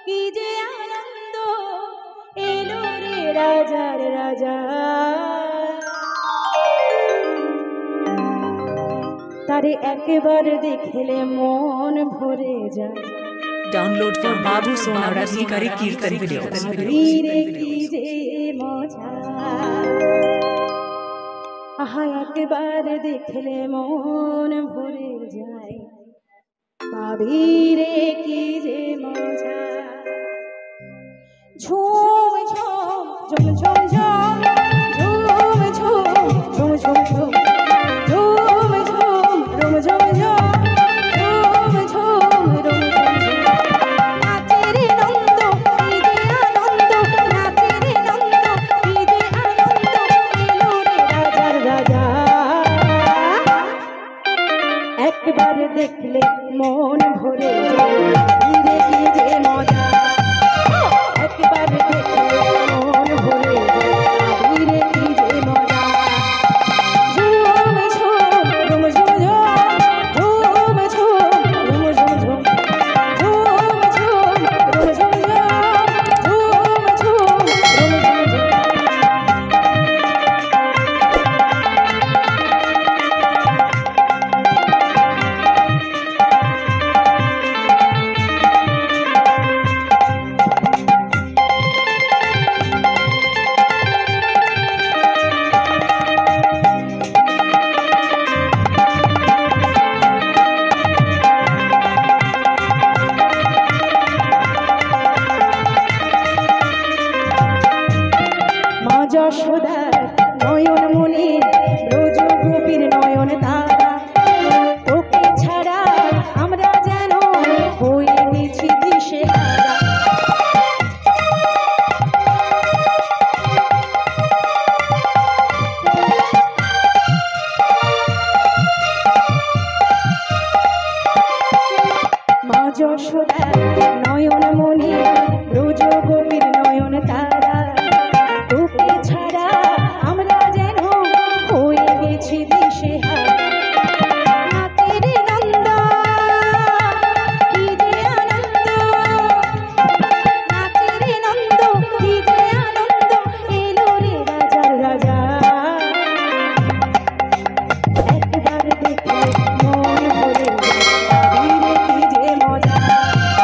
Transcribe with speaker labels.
Speaker 1: কি যে আনন্দ এলো রে রাজার রাজা। তারে একবার দেখলে মন ভরে যায়।
Speaker 2: Download for Babu Sona Radhikari Kirtan videos.
Speaker 1: কি যে মজা, আহা একবার দেখলে মন ভরে যায়। পাবি রে কি যে মজা, ঝুম ঝুম ঝুম ঝুম ঝুম ঝুম ঝুম ঝুম ঝুম ঝুম ঝুম ঝুম ঝুম ঝুম ঝুম একবার দেখলে মন ভরে যায়। কি যে মজা, একবার দেখলে মন ভরে যায়। কি যে মজা, ঝুম ঝুম ঝুম ঝুম ঝুম ঝুম ঝুম ঝুম ঝুম ঝুম ঝুম ঝুম ঝুম ঝুম ঝুম ঝুম যশোদার নয়ন মনি ব্রজ গোপীর নয়ন তারা, তোকে ছাড়া আমরা যেন হয়ে গেছি দিশেহারা। মা যশোদার নয়ন মনি